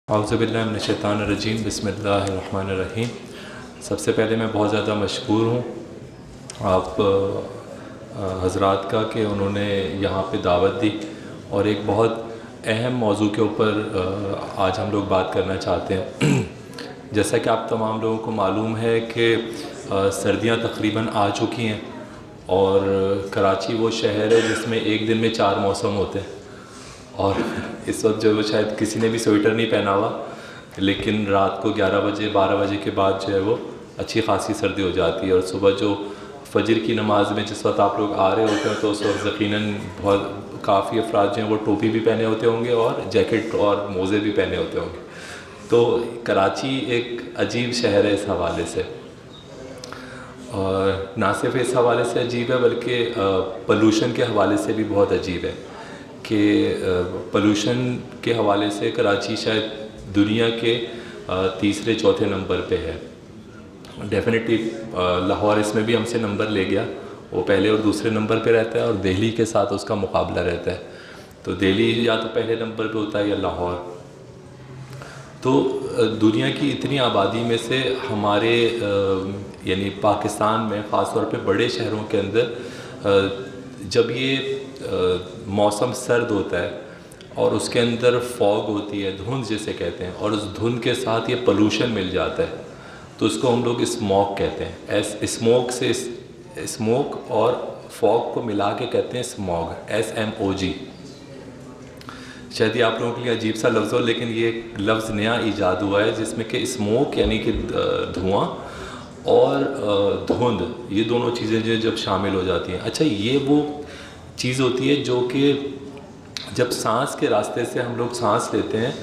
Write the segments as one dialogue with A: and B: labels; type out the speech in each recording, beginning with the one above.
A: औज़ुबिल्लाहिमिनश्शैतानिर्रजीम बिस्मिल्लाहिर्रहमानिर्रहीम। सबसे पहले मैं बहुत ज़्यादा मशकूर हूँ आप हज़रात का कि उन्होंने यहाँ पे दावत दी और एक बहुत अहम मौजू के ऊपर आज हम लोग बात करना चाहते हैं। जैसा कि आप तमाम लोगों को मालूम है कि सर्दियाँ तकरीबन आ चुकी हैं और कराची वो शहर है जिसमें एक दिन में 4 मौसम होते हैं और इस वक्त जो है शायद किसी ने भी स्वेटर नहीं पहना हुआ, लेकिन रात को 11 बजे 12 बजे के बाद जो है वो अच्छी खासी सर्दी हो जाती है। और सुबह जो फजर की नमाज में जिस वक्त आप लोग आ रहे होते हैं तो उस वक्त यकीनन बहुत काफ़ी अफराद जो हैं वो टोपी भी पहने होते होंगे और जैकेट और मोज़े भी पहने होते होंगे। तो कराची एक अजीब शहर है इस हवाले से, और ना सिर्फ इस हवाले से अजीब है बल्कि पोल्यूशन के हवाले से भी बहुत अजीब है कि पोल्यूशन के हवाले से कराची शायद दुनिया के तीसरे चौथे नंबर पे है। डेफिनेटली लाहौर इसमें भी हमसे नंबर ले गया, वो पहले और दूसरे नंबर पे रहता है और दिल्ली के साथ उसका मुकाबला रहता है। तो दिल्ली या तो पहले नंबर पे होता है या लाहौर। तो दुनिया की इतनी आबादी में से हमारे यानी पाकिस्तान में ख़ास तौर पे बड़े शहरों के अंदर जब ये मौसम सर्द होता है और उसके अंदर फॉग होती है, धुंध जिसे कहते हैं, और उस धुंध के साथ ये पोल्यूशन मिल जाता है तो उसको हम लोग स्मॉग कहते हैं। स्मोक से स्मोक और फॉग को मिला के कहते हैं स्मॉग, SMOG। शायद ये आप लोगों के लिए अजीब सा लफ्ज़ हो, लेकिन ये लफ्ज़ नया ईजाद हुआ है जिसमें कि स्मोक यानी कि धुआं और धुंध, ये दोनों चीज़ें जो जब शामिल हो जाती हैं। अच्छा, ये वो चीज़ होती है जो कि जब सांस के रास्ते से हम लोग सांस लेते हैं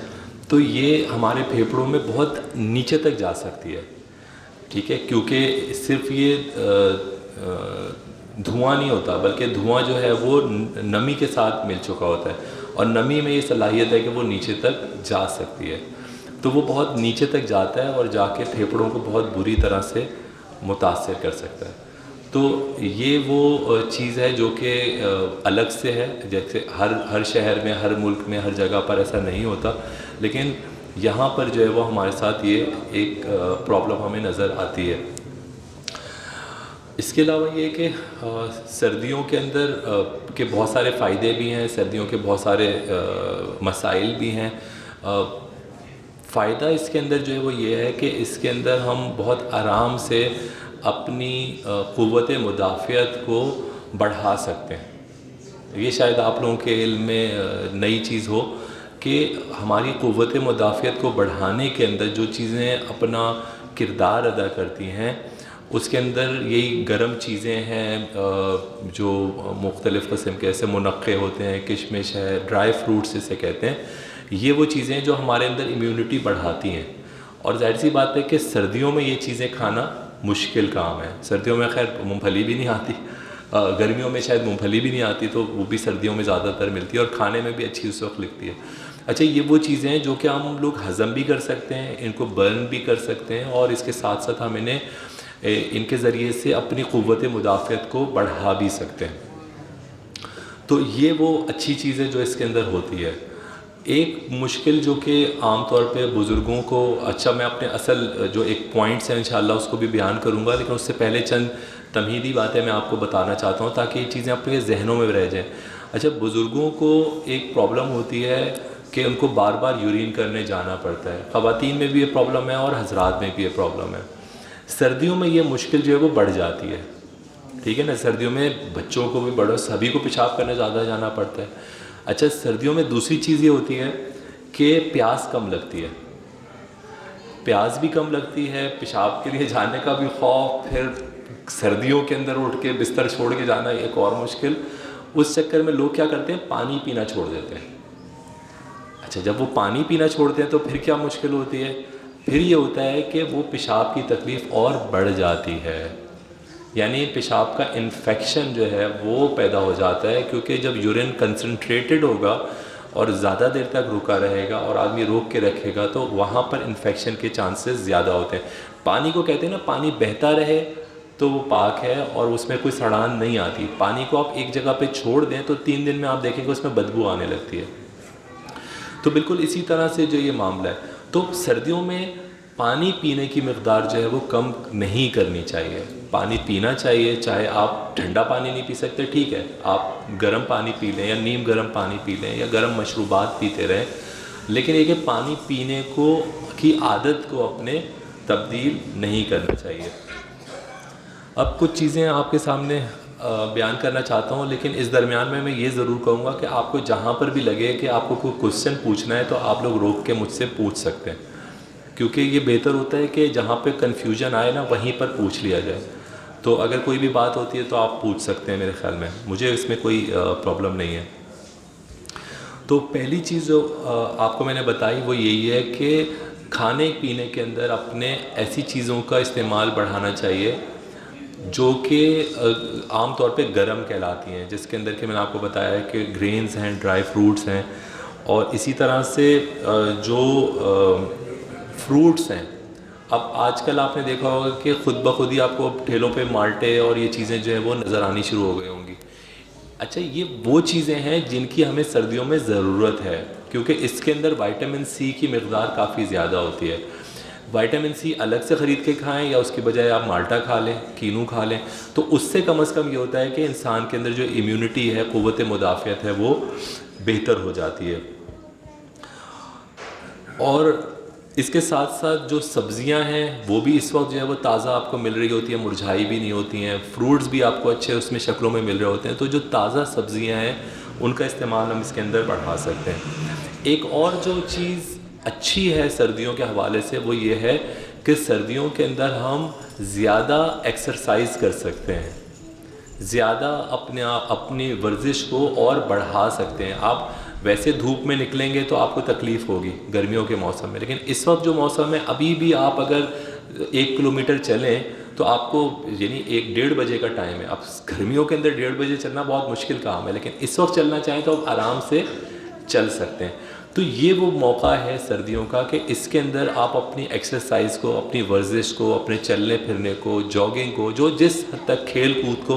A: तो ये हमारे फेफड़ों में बहुत नीचे तक जा सकती है, ठीक है, क्योंकि सिर्फ ये धुआं नहीं होता बल्कि धुआं जो है वो नमी के साथ मिल चुका होता है और नमी में ये सलाहियत है कि वो नीचे तक जा सकती है। तो वो बहुत नीचे तक जाता है और जाके फेफड़ों को बहुत बुरी तरह से मुतासर कर सकता है। तो ये वो चीज़ है जो कि अलग से है, जैसे हर शहर में, हर मुल्क में, हर जगह पर ऐसा नहीं होता, लेकिन यहाँ पर जो है वो हमारे साथ ये एक प्रॉब्लम हमें नज़र आती है। इसके अलावा ये कि सर्दियों के अंदर के बहुत सारे फ़ायदे भी हैं, सर्दियों के बहुत सारे मसाइल भी हैं। फ़ायदा इसके अंदर जो है वो ये है कि इसके अंदर हम बहुत आराम से अपनी क़ुव्वत मुदाफ़ियत को बढ़ा सकते हैं। ये शायद आप लोगों के इल्म में नई चीज़ हो कि हमारी क़ुव्वत मुदाफ़ियत को बढ़ाने के अंदर जो चीज़ें अपना किरदार अदा करती हैं उसके अंदर यही गर्म चीज़ें हैं जो मुख्तलिफ़ क़िस्म के ऐसे मुनक्के होते हैं, किशमिश है, ड्राई फ्रूट्स जिसे कहते हैं, ये वो चीज़ें जो हमारे अंदर इम्यूनिटी बढ़ाती हैं। और ज़ाहिर सी बात है कि सर्दियों में ये चीज़ें खाना मुश्किल काम है। सर्दियों में खैर मूंगफली भी नहीं आती, गर्मियों में शायद मूंगफली भी नहीं आती, तो वो भी सर्दियों में ज़्यादातर मिलती है और खाने में भी अच्छी उस वक्त लगती है। अच्छा, ये वो चीज़ें हैं जो कि हम लोग हज़म भी कर सकते हैं, इनको बर्न भी कर सकते हैं और इसके साथ साथ हम इन्हें इनके ज़रिए से अपनी क़ुव्वत मुदाफ़ियत को बढ़ा भी सकते हैं। तो ये वो अच्छी चीज़ है जो इसके अंदर होती है। एक मुश्किल जो कि आम तौर पे बुज़ुर्गों को, अच्छा मैं अपने असल जो एक पॉइंट्स हैं इंशाअल्लाह उसको भी बयान करूँगा, लेकिन उससे पहले चंद तमहीदी बातें मैं आपको बताना चाहता हूँ ताकि ये चीज़ें अपने जहनों में रह जाएँ। अच्छा, बुज़ुर्गों को एक प्रॉब्लम होती है कि उनको बार बार यूरिन करने जाना पड़ता है। ख़वातीन में भी ये प्रॉब्लम है और हज़रात में भी ये प्रॉब्लम है। सर्दियों में ये मुश्किल जो है वो बढ़ जाती है, ठीक है ना। सर्दियों में बच्चों को भी, बड़ों, सभी को पेशाब करने ज़्यादा जाना पड़ता है। अच्छा, सर्दियों में दूसरी चीज़ ये होती है कि प्यास कम लगती है, प्यास भी कम लगती है, पेशाब के लिए जाने का भी खौफ, फिर सर्दियों के अंदर उठ के बिस्तर छोड़ के जाना एक और मुश्किल। उस चक्कर में लोग क्या करते हैं, पानी पीना छोड़ देते हैं। अच्छा, जब वो पानी पीना छोड़ते हैं तो फिर क्या मुश्किल होती है, फिर ये होता है कि वो पेशाब की तकलीफ़ और बढ़ जाती है, यानी पेशाब का इन्फेक्शन जो है वो पैदा हो जाता है, क्योंकि जब यूरिन कंसनट्रेटेड होगा और ज़्यादा देर तक रुका रहेगा और आदमी रोक के रखेगा तो वहाँ पर इन्फेक्शन के चांसेस ज़्यादा होते हैं। पानी को कहते हैं ना, पानी बहता रहे तो वो पाक है और उसमें कोई सड़ान नहीं आती। पानी को आप एक जगह पे छोड़ दें तो 3 दिन में आप देखेंगे उसमें बदबू आने लगती है। तो बिल्कुल इसी तरह से जो ये मामला है, तो सर्दियों में पानी पीने की मकदार जो है वो कम नहीं करनी चाहिए। पानी पीना चाहिए, चाहे आप ठंडा पानी नहीं पी सकते ठीक है, आप गर्म पानी पी लें या नीम गर्म पानी पी लें या गर्म मशरूबात पीते रहें, लेकिन ये कि पानी पीने को की आदत को अपने तब्दील नहीं करना चाहिए। अब कुछ चीज़ें आपके सामने बयान करना चाहता हूँ, लेकिन इस दरमियान में मैं ये ज़रूर कहूँगा कि आपको जहाँ पर भी लगे कि आपको कोई क्वेश्चन पूछना है तो आप लोग रोक के मुझसे पूछ सकते हैं, क्योंकि ये बेहतर होता है कि जहाँ पे कन्फ्यूजन आए ना वहीं पर पूछ लिया जाए। तो अगर कोई भी बात होती है तो आप पूछ सकते हैं, मेरे ख़्याल में मुझे इसमें कोई प्रॉब्लम नहीं है। तो पहली चीज़ जो आपको मैंने बताई वो यही है कि खाने पीने के अंदर अपने ऐसी चीज़ों का इस्तेमाल बढ़ाना चाहिए जो कि आम तौर पे गरम कहलाती हैं, जिसके अंदर कि मैंने आपको बताया है कि ग्रेन्स हैं, ड्राई फ्रूट्स हैं, और इसी तरह से जो फ्रूट्स हैं। अब आजकल आपने देखा होगा कि ख़ुद ब खुद ही आपको ठेलों पे माल्टे और ये चीज़ें जो है वो नज़र आनी शुरू हो गई होंगी। अच्छा, ये वो चीज़ें हैं जिनकी हमें सर्दियों में ज़रूरत है, क्योंकि इसके अंदर विटामिन सी की मकदार काफ़ी ज़्यादा होती है। विटामिन सी अलग से ख़रीद के खाएं या उसकी बजाय आप माल्टा खा लें, कीनू खा लें, तो उससे कम से कम ये होता है कि इंसान के अंदर जो इम्यूनिटी है, क़ुव्वत मुदाफ़ियत है, वो बेहतर हो जाती है। और इसके साथ साथ जो सब्ज़ियां हैं वो भी इस वक्त जो है वो ताज़ा आपको मिल रही होती है, मुरझाई भी नहीं होती हैं। फ्रूट्स भी आपको अच्छे उसमें शक्लों में मिल रहे होते हैं। तो जो ताज़ा सब्ज़ियां हैं उनका इस्तेमाल हम इसके अंदर बढ़ा सकते हैं। एक और जो चीज़ अच्छी है सर्दियों के हवाले से वो ये है कि सर्दियों के अंदर हम ज़्यादा एक्सरसाइज कर सकते हैं, ज़्यादा अपनी वर्जिश को और बढ़ा सकते हैं। आप वैसे धूप में निकलेंगे तो आपको तकलीफ़ होगी गर्मियों के मौसम में, लेकिन इस वक्त जो मौसम है अभी भी आप अगर 1 किलोमीटर चलें तो आपको, यानी 1-1:30 बजे का टाइम है, अब गर्मियों के अंदर 1:30 बजे चलना बहुत मुश्किल काम है, लेकिन इस वक्त चलना चाहें तो आप आराम से चल सकते हैं। तो ये वो मौका है सर्दियों का कि इसके अंदर आप अपनी एक्सरसाइज को, अपनी वर्जिश को, अपने चलने फिरने को, जॉगिंग को, जो जिस हद तक खेल कूद को,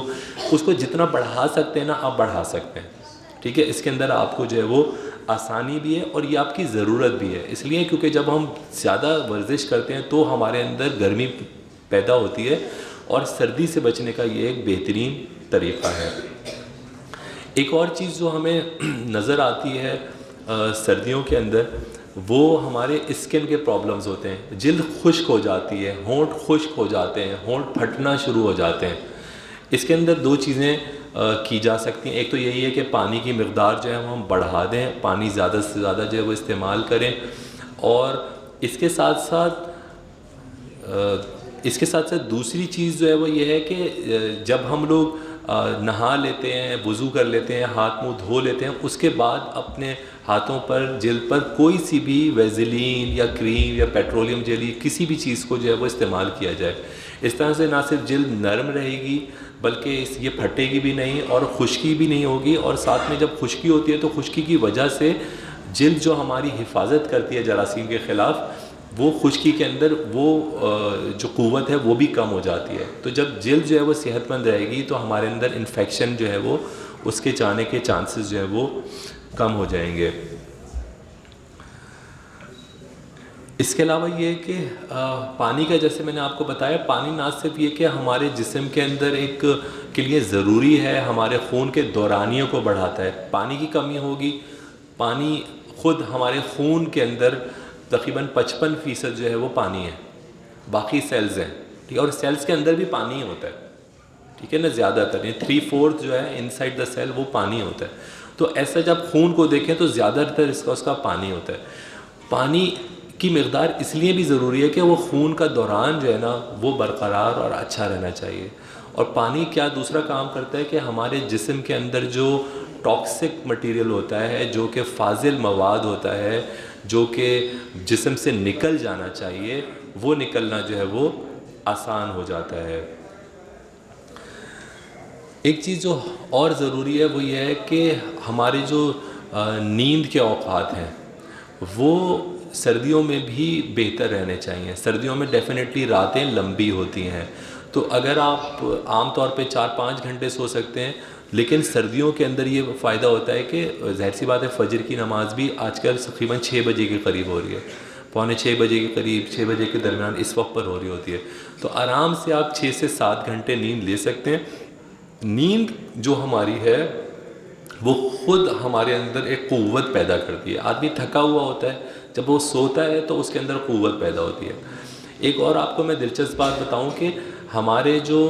A: उसको जितना बढ़ा सकते हैं ना आप बढ़ा सकते हैं। ठीक है, इसके अंदर आपको जो है वो आसानी भी है और ये आपकी ज़रूरत भी है, इसलिए क्योंकि जब हम ज़्यादा वर्जिश करते हैं तो हमारे अंदर गर्मी पैदा होती है और सर्दी से बचने का ये एक बेहतरीन तरीक़ा है। एक और चीज़ जो हमें नज़र आती है सर्दियों के अंदर, वो हमारे स्किन के प्रॉब्लम्स होते हैं। जिल्द खुश्क हो जाती है, होंठ खुश्क हो जाते हैं, होंठ फटना शुरू हो जाते हैं। इसके अंदर 2 चीज़ें की जा सकती हैं। एक तो यही है कि पानी की मकदार जो है वो हम बढ़ा दें, पानी ज़्यादा से ज़्यादा जो है वो इस्तेमाल करें, और इसके साथ साथ दूसरी चीज़ जो है वो ये है कि जब हम लोग नहा लेते हैं, वज़ू कर लेते हैं, हाथ मुंह धो लेते हैं, उसके बाद अपने हाथों पर, जिल्द पर कोई सी भी वैज़लीन या क्रीम या पेट्रोलियम जेली, किसी भी चीज़ को जो है वो इस्तेमाल किया जाए। इस तरह से ना सिर्फ जिल्द नरम रहेगी बल्कि ये फटेगी भी नहीं और खुश्की भी नहीं होगी, और साथ में जब खुश्की होती है तो खुश्की की वजह से जिल्द जो हमारी हिफाजत करती है जरासीम के ख़िलाफ़, वो खुश्की के अंदर वो जो क़ुव्वत है वो भी कम हो जाती है। तो जब जिल्द जो है वो सेहतमंद रहेगी तो हमारे अंदर इन्फेक्शन जो है वो उसके जाने के चांसेस जो है वो कम हो जाएंगे। इसके अलावा ये कि पानी का, जैसे मैंने आपको बताया, पानी ना सिर्फ ये कि हमारे जिस्म के अंदर एक के लिए ज़रूरी है, हमारे खून के दौरानियों को बढ़ाता है। पानी की कमी होगी, पानी ख़ुद हमारे खून के अंदर तकरीबन 55% जो है वो पानी है, बाकी सेल्स हैं, ठीक है, और सेल्स के अंदर भी पानी होता है, ठीक है ना, ज़्यादातर 3/4 जो है इनसाइड द सेल वो पानी होता है। तो ऐसा जब खून को देखें तो ज़्यादातर उसका पानी होता है। पानी की मकदार इसलिए भी ज़रूरी है कि वो खून का दौरान जो है ना वो बरकरार और अच्छा रहना चाहिए। और पानी क्या दूसरा काम करता है कि हमारे जिस्म के अंदर जो टॉक्सिक मटेरियल होता है, जो कि फाजिल मवाद होता है, जो कि जिस्म से निकल जाना चाहिए, वो निकलना जो है वो आसान हो जाता है। एक चीज़ जो और ज़रूरी है वो ये है कि हमारे जो नींद के औकात हैं वो सर्दियों में भी बेहतर रहने चाहिए। सर्दियों में डेफिनेटली रातें लंबी होती हैं, तो अगर आप आम तौर पे 4-5 घंटे सो सकते हैं, लेकिन सर्दियों के अंदर ये फ़ायदा होता है कि ज़ाहिर सी बात है फ़जर की नमाज़ भी आजकल तकरीबन 6 बजे के करीब हो रही है। पौने 6 बजे के करीब, 6 बजे के दरमियान इस वक्त पर हो रही होती है। तो आराम से आप 6 से 7 घंटे नींद ले सकते हैं। नींद जो हमारी है वो खुद हमारे अंदर एक क़ुव्वत पैदा करती है। आदमी थका हुआ होता है, जब वो सोता है तो उसके अंदर क़ुव्वत पैदा होती है। एक और आपको मैं दिलचस्प बात बताऊं कि हमारे जो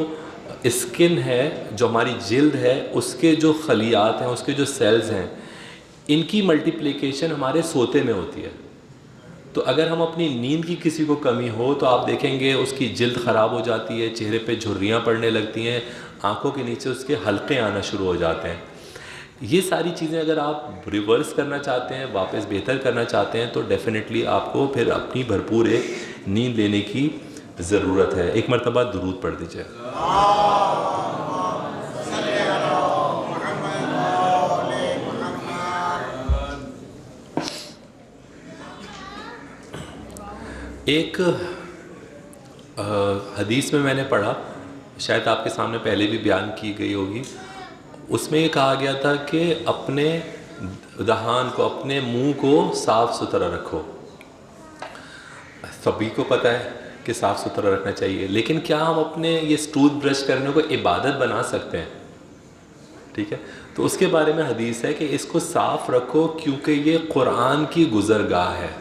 A: स्किन है, जो हमारी जिल्द है, उसके जो खलियात हैं, उसके जो सेल्स हैं, इनकी मल्टीप्लिकेशन हमारे सोते में होती है। तो अगर हम अपनी नींद की किसी को कमी हो तो आप देखेंगे उसकी जिल्द ख़राब हो जाती है, चेहरे पे झुर्रियाँ पड़ने लगती हैं, आँखों के नीचे उसके हल्के आना शुरू हो जाते हैं। ये सारी चीज़ें अगर आप रिवर्स करना चाहते हैं, वापस बेहतर करना चाहते हैं, तो डेफ़िनेटली आपको फिर अपनी भरपूर एक नींद लेने की ज़रूरत है। एक मरतबा दुरूद पढ़ दीजिए। एक हदीस में मैंने पढ़ा, शायद आपके सामने पहले भी बयान की गई होगी, उसमें ये कहा गया था कि अपने दहान को, अपने मुंह को साफ़ सुथरा रखो। सभी को पता है कि साफ़ सुथरा रखना चाहिए, लेकिन क्या हम अपने ये टूथ ब्रश करने को इबादत बना सकते हैं? ठीक है, तो उसके बारे में हदीस है कि इसको साफ़ रखो क्योंकि ये कुरान की गुज़रगाह है।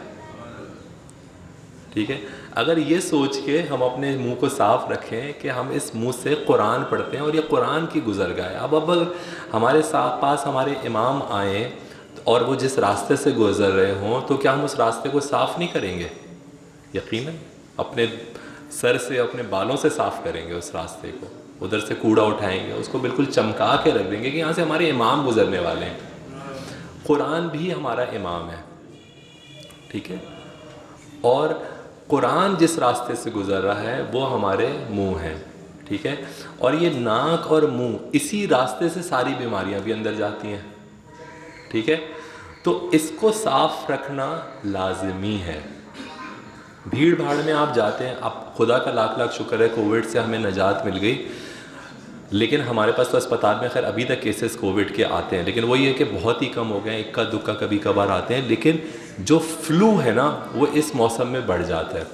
A: ठीक है, अगर ये सोच के हम अपने मुंह को साफ़ रखें कि हम इस मुंह से कुरान पढ़ते हैं और ये कुरान की गुज़रगाह है। अब हमारे पास हमारे इमाम आए और वो जिस रास्ते से गुज़र रहे हों, तो क्या हम उस रास्ते को साफ़ नहीं करेंगे? यकीनन अपने सर से, अपने बालों से साफ़ करेंगे उस रास्ते को, उधर से कूड़ा उठाएंगे, उसको बिल्कुल चमका के रख देंगे कि यहाँ से हमारे इमाम गुज़रने वाले हैं। कुरान भी हमारा इमाम है, ठीक है, और कुरान जिस रास्ते से गुज़र रहा है वो हमारे मुंह हैं, ठीक है, और ये नाक और मुंह, इसी रास्ते से सारी बीमारियां भी अंदर जाती हैं, ठीक है। तो इसको साफ़ रखना लाजमी है। भीड़ भाड़ में आप जाते हैं, आप खुदा का लाख लाख शुक्र है कोविड से हमें निजात मिल गई, लेकिन हमारे पास तो अस्पताल में खैर अभी तक केसेस कोविड के आते हैं, लेकिन वही है कि बहुत ही कम हो गए हैं, इक्का दुक्का कभी कभार आते हैं, लेकिन जो फ्लू है ना वो इस मौसम में बढ़ जाता है।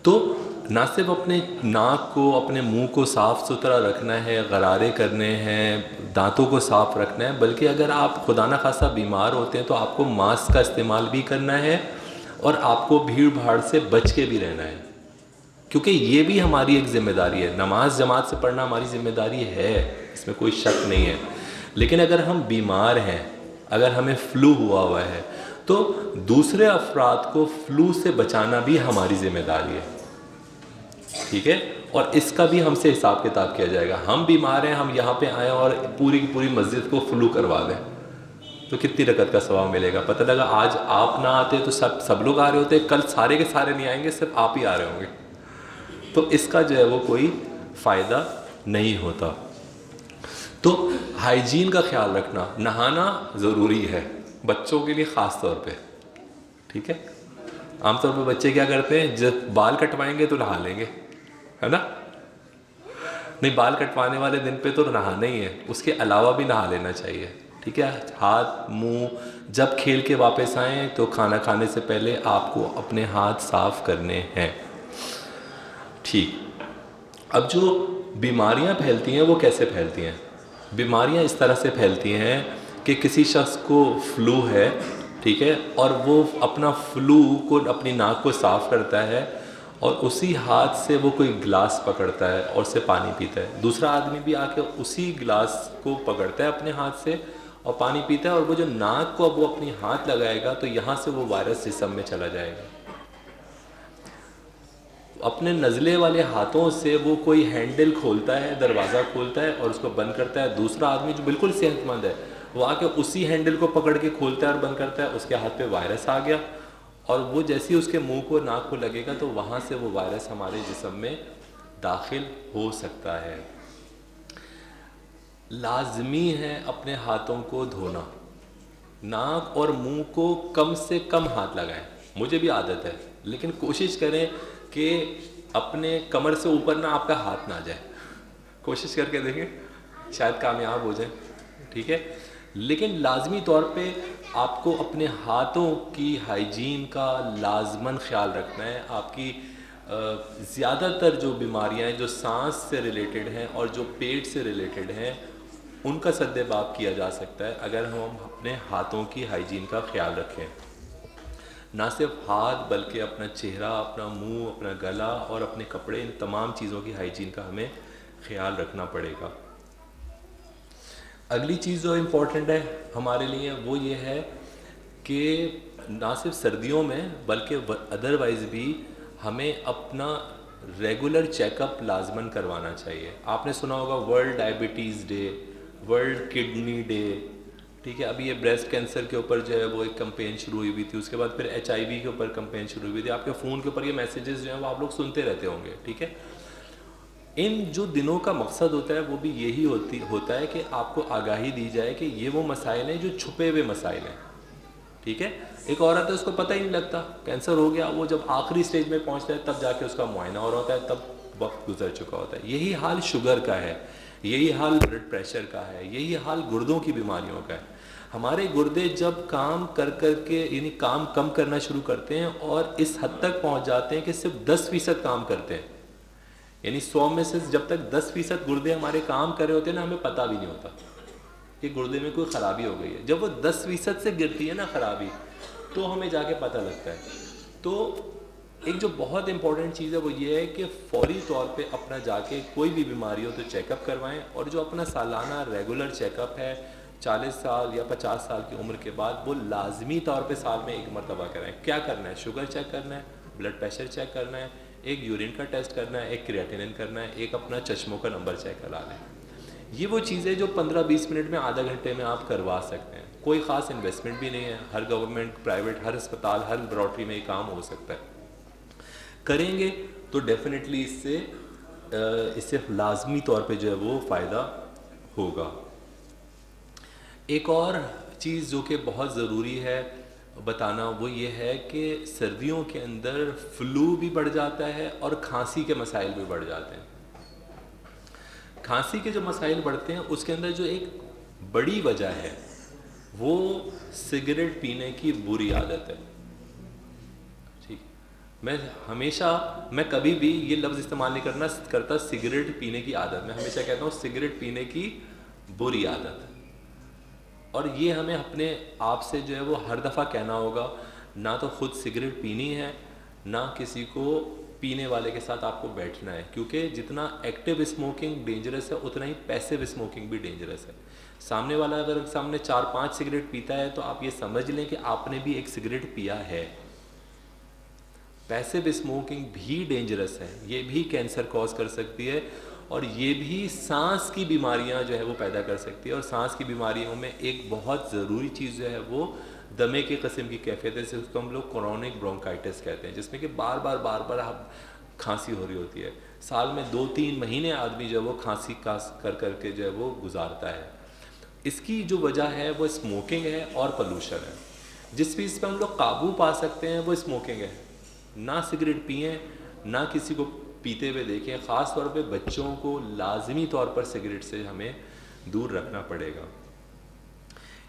A: तो ना सिर्फ अपने नाक को, अपने मुंह को साफ़ सुथरा रखना है, गरारे करने हैं, दांतों को साफ़ रखना है, बल्कि अगर आप खुदा न खासा बीमार होते हैं तो आपको मास्क का इस्तेमाल भी करना है और आपको भीड़ भाड़ से बच के भी रहना है, क्योंकि ये भी हमारी एक ज़िम्मेदारी है। नमाज जमात से पढ़ना हमारी ज़िम्मेदारी है, इसमें कोई शक नहीं है, लेकिन अगर हम बीमार हैं, अगर हमें फ़्लू हुआ है, तो दूसरे अफराद को फ़्लू से बचाना भी हमारी ज़िम्मेदारी है, ठीक है, और इसका भी हमसे हिसाब किताब किया जाएगा। हम बीमार हैं, हम यहाँ पे आए और पूरी की पूरी मस्जिद को फ़्लू करवा दें तो कितनी रकत का सवाब मिलेगा? पता लगा आज आप ना आते तो सब लोग आ रहे होते, कल सारे के सारे नहीं आएंगे, सिर्फ आप ही आ रहे होंगे, तो इसका जो है वो कोई फ़ायदा नहीं होता। तो हाइजीन का ख्याल रखना, नहाना ज़रूरी है बच्चों के लिए ख़ास तौर पे, ठीक है। आमतौर पे बच्चे क्या करते हैं, जब बाल कटवाएंगे तो नहा लेंगे, है ना? नहीं, बाल कटवाने वाले दिन पे तो नहाना ही है, उसके अलावा भी नहा लेना चाहिए, ठीक है। हाथ मुंह जब खेल के वापस आएँ तो खाना खाने से पहले आपको अपने हाथ साफ़ करने हैं, ठीक। अब जो बीमारियां फैलती हैं वो कैसे फैलती हैं? बीमारियां इस तरह से फैलती हैं कि किसी शख्स को फ्लू है, ठीक है, और वो अपना फ्लू को, अपनी नाक को साफ़ करता है और उसी हाथ से वो कोई गिलास पकड़ता है और उससे पानी पीता है। दूसरा आदमी भी आके उसी गिलास को पकड़ता है अपने हाथ से और पानी पीता है, और वो जो नाक को अब वो अपनी हाथ लगाएगा तो यहाँ से वो वायरस जिस्म में चला जाएगा। अपने नज़ले वाले हाथों से वो कोई हैंडल खोलता है, दरवाज़ा खोलता है और उसको बंद करता है। दूसरा आदमी जो बिल्कुल सेहतमंद है वो आके उसी हैंडल को पकड़ के खोलता है और बंद करता है, उसके हाथ पे वायरस आ गया, और वो जैसे ही उसके मुंह को, नाक को लगेगा तो वहाँ से वो वायरस हमारे जिस्म में दाखिल हो सकता है। लाजमी है अपने हाथों को धोना, नाक और मुंह को कम से कम हाथ लगाएं। मुझे भी आदत है, लेकिन कोशिश करें कि अपने कमर से ऊपर ना आपका हाथ ना जाए, कोशिश करके देखें, शायद कामयाब हो जाए, ठीक है। लेकिन लाजमी तौर पे आप आपको अपने हाथों की हाइजीन का लाजमन ख्याल रखना है। आपकी ज़्यादातर जो बीमारियां हैं जो सांस से रिलेटेड हैं और जो पेट से रिलेटेड हैं, उनका सद्देबाब किया जा सकता है अगर हम अपने हाथों की हाइजीन का ख्याल रखें। ना सिर्फ हाथ बल्कि अपना चेहरा, अपना मुंह, अपना गला और अपने कपड़े, इन तमाम चीज़ों की हाइजीन का हमें ख्याल रखना पड़ेगा। अगली चीज़ जो इम्पोर्टेंट है हमारे लिए वो ये है कि ना सिर्फ सर्दियों में बल्कि अदरवाइज़ भी हमें अपना रेगुलर चेकअप लाजमन करवाना चाहिए। आपने सुना होगा world diabetes day, world kidney day, ठीक है। अभी ये ब्रेस्ट कैंसर के ऊपर जो है वो एक कैंपेन शुरू हुई हुई थी, उसके बाद फिर HIV के ऊपर कैंपेन शुरू हुई थी। आपके फ़ोन के ऊपर ये मैसेजेस जो हैं वो आप लोग सुनते रहते होंगे, ठीक है। इन जो दिनों का मकसद होता है वो भी यही होता है कि आपको आगाही दी जाए कि ये वो मसाइल हैं जो छुपे हुए मसाइल हैं, ठीक है। एक औरत है, उसको पता ही नहीं लगता कैंसर हो गया, वो जब आखिरी स्टेज में पहुंचता है तब जाके उसका मुआयना हो रहा होता है, तब वक्त गुजर चुका होता है। यही हाल शुगर का है, यही हाल ब्लड प्रेशर का है, यही हाल गुर्दों की बीमारियों का है। हमारे गुर्दे जब काम कर के यानी काम कम करना शुरू करते हैं और इस हद तक पहुंच जाते हैं कि सिर्फ 10% काम करते हैं, यानी 100 में से जब तक 10% गुर्दे हमारे काम कर रहे होते हैं ना, हमें पता भी नहीं होता कि गुर्दे में कोई ख़राबी हो गई है। जब वो 10% से गिरती है ना ख़राबी, तो हमें जाके पता लगता है। तो एक जो बहुत इंपॉर्टेंट चीज़ है वो ये है कि फौरी तौर पे अपना जाके कोई भी बीमारी हो तो चेकअप करवाएं, और जो अपना सालाना रेगुलर चेकअप है 40 साल या 50 साल की उम्र के बाद, वो लाजमी तौर पे साल में एक मरतबा कराएं। क्या करना है? शुगर चेक करना है, ब्लड प्रेशर चेक करना है, एक यूरिन का टेस्ट करना है, एक क्रिएटिनिन करना है, एक अपना चश्मों का नंबर चेक करा लें। ये वो चीज़ें जो 15-20 मिनट में, आधा घंटे में आप करवा सकते हैं। कोई ख़ास इन्वेस्टमेंट भी नहीं है, हर गवर्नमेंट, प्राइवेट, हर अस्पताल, हर लैबोरेटरी में ये काम हो सकता है। करेंगे तो डेफिनेटली इससे लाजमी तौर पे जो है वो फ़ायदा होगा। एक और चीज़ जो कि बहुत ज़रूरी है बताना वो ये है कि सर्दियों के अंदर फ्लू भी बढ़ जाता है और खांसी के मसाइल भी बढ़ जाते हैं। खांसी के जो मसाइल बढ़ते हैं उसके अंदर जो एक बड़ी वजह है वो सिगरेट पीने की बुरी आदत है, ठीक। मैं कभी भी ये लफ्ज़ इस्तेमाल नहीं करता सिगरेट पीने की आदत। मैं हमेशा कहता हूँ सिगरेट पीने की बुरी आदत। और ये हमें अपने आप से जो है वो हर दफ़ा कहना होगा, ना तो ख़ुद सिगरेट पीनी है, ना किसी को पीने वाले के साथ आपको बैठना है, क्योंकि जितना एक्टिव स्मोकिंग डेंजरस है उतना ही पैसिव स्मोकिंग भी डेंजरस है। सामने वाला अगर सामने 4-5 सिगरेट पीता है तो आप ये समझ लें कि आपने भी एक सिगरेट पिया है। पैसिव स्मोकिंग भी डेंजरस है, ये भी कैंसर कॉज कर सकती है और ये भी सांस की बीमारियां जो है वो पैदा कर सकती है। और सांस की बीमारियों में एक बहुत ज़रूरी चीज़ जो है वो दमे की किस्म की कैफियत है, जिसको हम लोग क्रोनिक ब्रोंकाइटिस कहते हैं, जिसमें कि बार बार आप खांसी हो रही होती है। साल में 2-3 महीने आदमी जो है वो खांसी करके जो है वो गुजारता है। इसकी जो वजह है वो स्मोकिंग है और पोल्यूशन है। जिस चीज़ पे हम लोग काबू पा सकते हैं वो स्मोकिंग है। ना सिगरेट पिएं, ना किसी को पीते हुए देखें। ख़ास तौर पे बच्चों को लाजमी तौर पर सिगरेट से हमें दूर रखना पड़ेगा।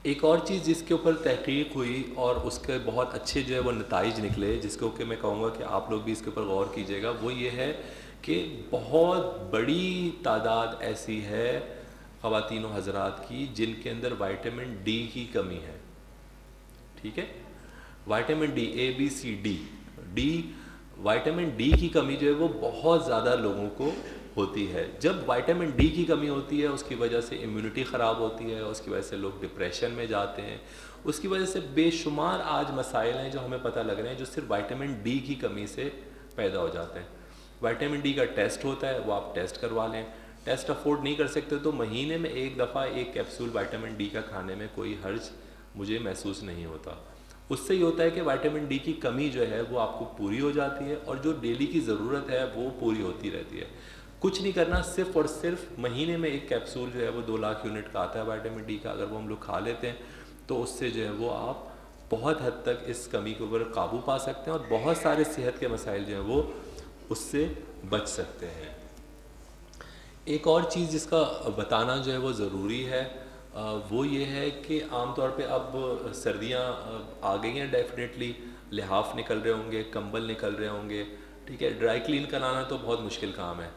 A: एक और चीज़ जिसके ऊपर तहकीक हुई और उसके बहुत अच्छे जो है वो नताइज निकले, जिसको कि मैं कहूँगा कि आप लोग भी इसके ऊपर गौर कीजिएगा, वो ये है कि बहुत बड़ी तादाद ऐसी है ख़वातीन व हज़रात की जिनके अंदर विटामिन डी की कमी है, ठीक है। Vitamin D, ABCD, vitamin D की कमी जो है वो बहुत ज़्यादा लोगों को होती है। जब विटामिन डी की कमी होती है उसकी वजह से इम्यूनिटी ख़राब होती है, उसकी वजह से लोग डिप्रेशन में जाते हैं, उसकी वजह से बेशुमार आज मसाइल हैं जो हमें पता लग रहे हैं जो सिर्फ विटामिन डी की कमी से पैदा हो जाते हैं। विटामिन डी का टेस्ट होता है, वो आप टेस्ट करवा लें। टेस्ट अफोर्ड नहीं कर सकते तो महीने में एक दफ़ा एक कैप्सूल विटामिन डी का खाने में कोई हर्ज मुझे महसूस नहीं होता। उससे ये होता है कि विटामिन डी की कमी जो है वो आपको पूरी हो जाती है और जो डेली की ज़रूरत है वो पूरी होती रहती है। कुछ नहीं करना, सिर्फ़ और सिर्फ महीने में एक कैप्सूल जो है वो 2 लाख यूनिट का आता है विटामिन डी का। अगर वो हम लोग खा लेते हैं तो उससे जो है वो आप बहुत हद तक इस कमी के ऊपर काबू पा सकते हैं और बहुत सारे सेहत के मसाइल जो हैं वो उससे बच सकते हैं। एक और चीज़ जिसका बताना जो है वो ज़रूरी है वो ये है कि आमतौर पे अब सर्दियाँ आ गई हैं डेफिनेटली, लिहाफ निकल रहे होंगे, कंबल निकल रहे होंगे, ठीक है। ड्राई क्लीन कराना तो बहुत मुश्किल काम है,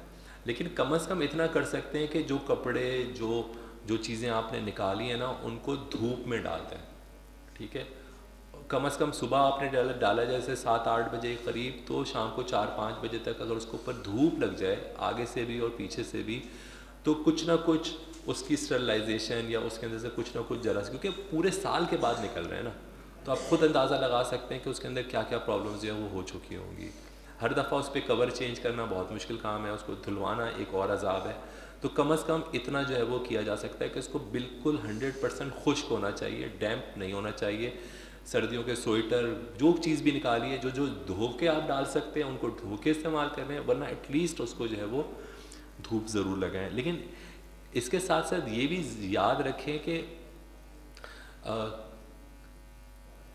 A: लेकिन कम से कम इतना कर सकते हैं कि जो कपड़े जो जो चीज़ें आपने निकाली हैं ना उनको धूप में डाल दें, ठीक है। कम से कम सुबह आपने डाला जैसे 7-8 बजे के करीब, तो शाम को 4-5 बजे तक अगर उसके ऊपर धूप लग जाए आगे से भी और पीछे से भी, तो कुछ ना कुछ उसकी स्टरलाइजेशन या उसके अंदर से कुछ ना कुछ जरा, क्योंकि पूरे साल के बाद निकल रहे हैं ना, तो आप खुद अंदाज़ा लगा सकते हैं कि उसके अंदर क्या क्या प्रॉब्लम्स जो है वो हो चुकी होंगी। हर दफ़ा उस पर कवर चेंज करना बहुत मुश्किल काम है, उसको धुलवाना एक और अजाब है। तो कम से कम इतना जो है वो किया जा सकता है कि उसको बिल्कुल 100% खुश्क होना चाहिए, डैम्प नहीं होना चाहिए। सर्दियों के स्वेटर जो चीज़ भी निकाली है, जो जो धो के आप डाल सकते हैं उनको धो के इस्तेमाल करें, वरना एटलीस्ट उसको जो है वो धूप ज़रूर लगाएं। लेकिन इसके साथ साथ ये भी याद रखें कि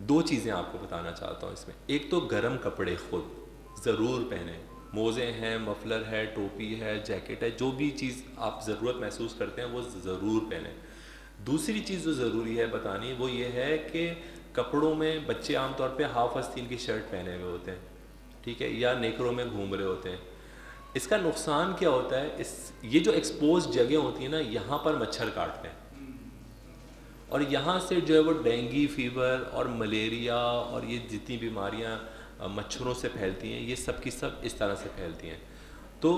A: दो चीज़ें आपको बताना चाहता हूँ इसमें। एक तो गर्म कपड़े खुद ज़रूर पहने, मोज़े हैं, मफलर है, टोपी है, जैकेट है, जो भी चीज़ आप ज़रूरत महसूस करते हैं वो ज़रूर पहने। दूसरी चीज़ जो ज़रूरी है बतानी वो ये है कि कपड़ों में बच्चे आमतौर पे हाफ आस्तीन की शर्ट पहने हुए होते हैं, ठीक है, या नेकरों में घूम रहे होते हैं। इसका नुकसान क्या होता है, ये जो एक्सपोज जगह होती है ना, यहाँ पर मच्छर काटते हैं और यहाँ से जो है वो डेंगू फीवर और मलेरिया और ये जितनी बीमारियाँ मच्छरों से फैलती हैं, ये सब की सब इस तरह से फैलती हैं। तो